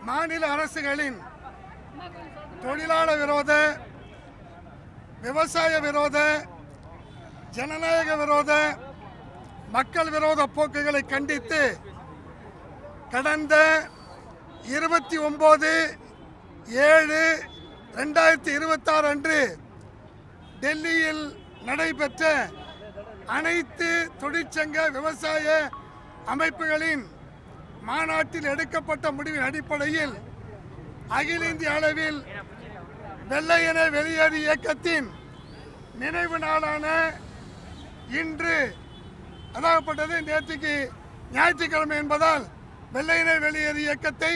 மாநில அரசுகளின் தொழிலாளர் விரோத, விவசாய விரோத, ஜனநாயக விரோத, மக்கள் விரோத போக்குகளை கண்டித்து கடந்த 29/7/2026 அன்று டெல்லியில் நடைபெற்ற அனைத்து தொழிற்சங்க விவசாய அமைப்புகளின் மாநாட்டில் எடுக்கப்பட்ட முடிவின் அடிப்படையில் அகில இந்திய அளவில் வெள்ளையனே வெளியேறு இயக்கத்தின் நினைவு நாளான இன்று அதாகப்பட்டது. நேற்றுக்கு ஞாயிற்றுக்கிழமை என்பதால் வெள்ளையனே வெளியேறு இயக்கத்தை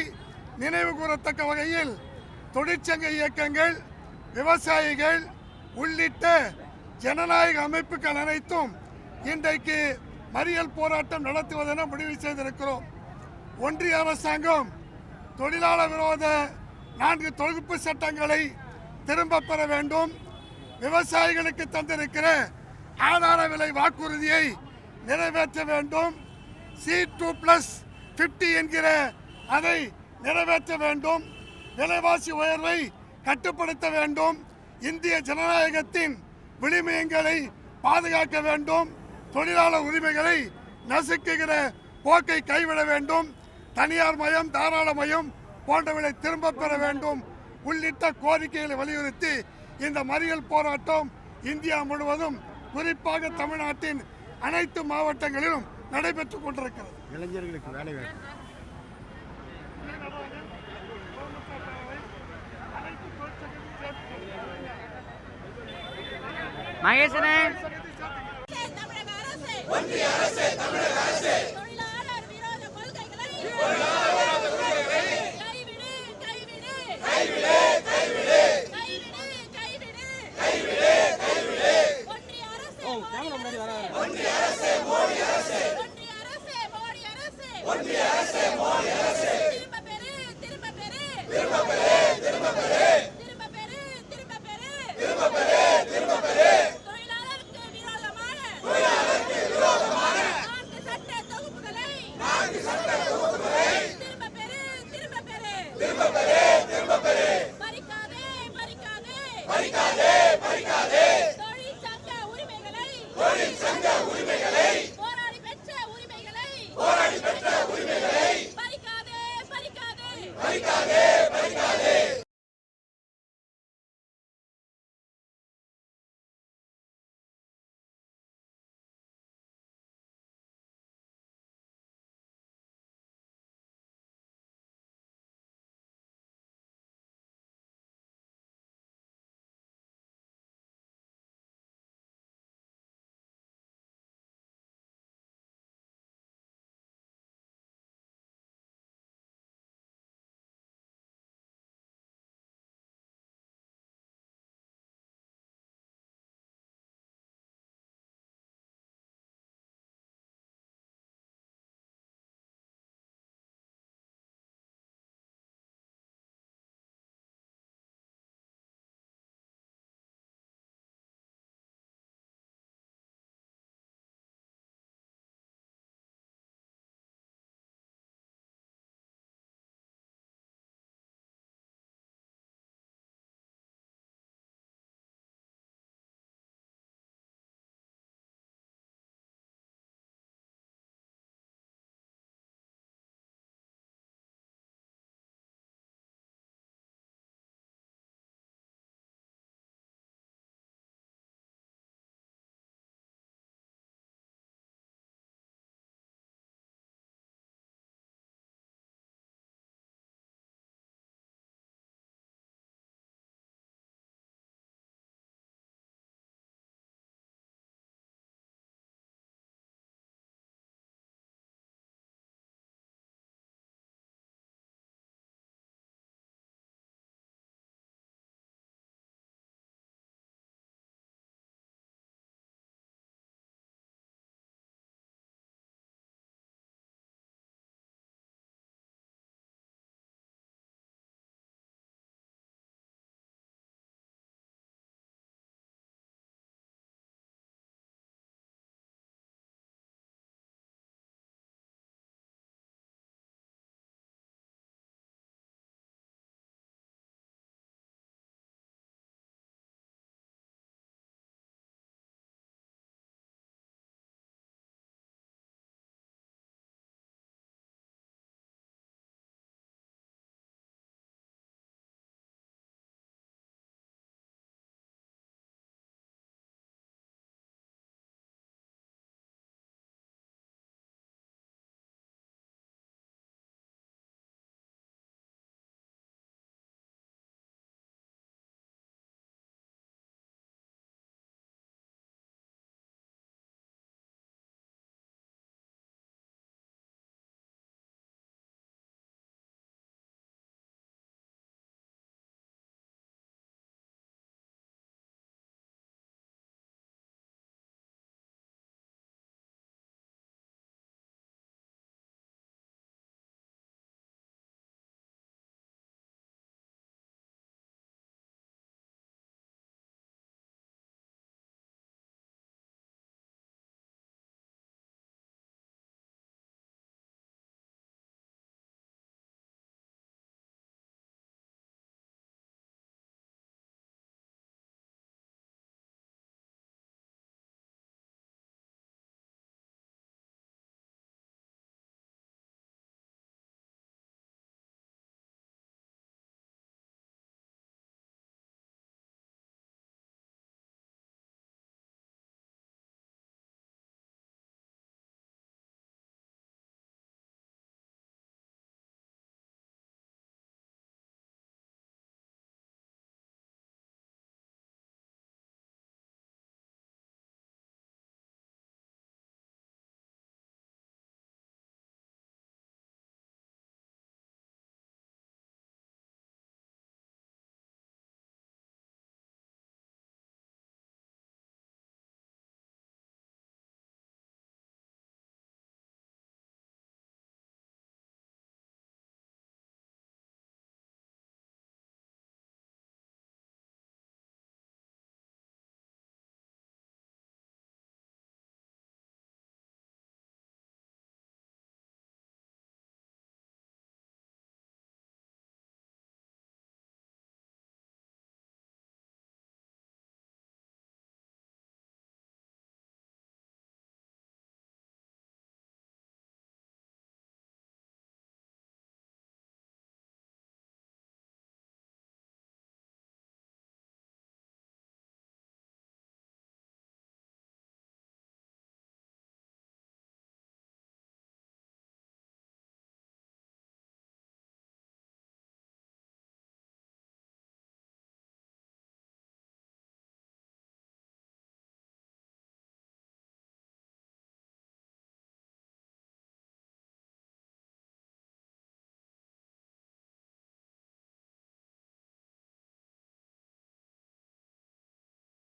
நினைவு கூறத்தக்க வகையில் தொழிற்சங்க இயக்கங்கள், விவசாயிகள் உள்ளிட்ட ஜனநாயக அமைப்புகள் அனைத்தும் இன்றைக்கு மறியல் போராட்டம் நடத்துவதென முடிவு செய்திருக்கிறோம். ஒன்றிய அரசாங்கம் தொழிலாளர் விரோத 4 தொகுப்பு சட்டங்களை திரும்ப பெற வேண்டும். விவசாயிகளுக்கு தந்திருக்கிற ஆதார விலை வாக்குறுதியை நிறைவேற்ற வேண்டும். C2+50 என்கிற அதை நிறைவேற்ற வேண்டும். விலைவாசி உயர்வை கட்டுப்படுத்த வேண்டும். இந்திய ஜனநாயகத்தின் விளிமயங்களை பாதுகாக்க வேண்டும். தொழிலாளர் உரிமைகளை நசுக்குகிற போக்கை கைவிட வேண்டும். தனியார் மயம், தாராள மயம் போன்றவர்களை திரும்ப பெற வேண்டும் உள்ளிட்ட கோரிக்கைகளை வலியுறுத்தி இந்த மறியல் போராட்டம் இந்தியா முழுவதும், குறிப்பாக தமிழ்நாட்டின் அனைத்து மாவட்டங்களிலும் நடைபெற்றுக் கொண்டிருக்கிறது. இளைஞர்களுக்கு வேலை வேண்டும். மகேசனே, ஒன்றிய அரசு தமிழக அரசு தொழிலாளர் விரோத கொள்கைகளை கைவிடு கைவிடு கைவிடு கைவிடு கைவிடு கைவிடு கைவிடு ஒன்றிய அரசு ஒன்றிய அரசு மோடி அரசு ஒன்றிய அரசு மோடி அரசு ஒன்றிய அரசு மோடி அரசு திரும்ப பெறு திரும்ப பெறு திரும்ப பெறு திரும்ப பெறு திரும்ப பெறு திரும்ப பெறு திரும்ப பெறு திரும்ப பெறு தொழிலாளருக்கு விரோதமான 4 சட்ட தொகுப்புகளை திரும்ப பெறு திரும்ப பெறு திரும்ப பெறு திரும்ப பெறு பறிக்காதே பறிக்காதே பறிக்காதே பறிக்காதே தொழிற்சங்க உரிமைகளை போராடி பெற்ற உரிமைகளை பறிக்காதே பறிக்காதே பறிக்காதே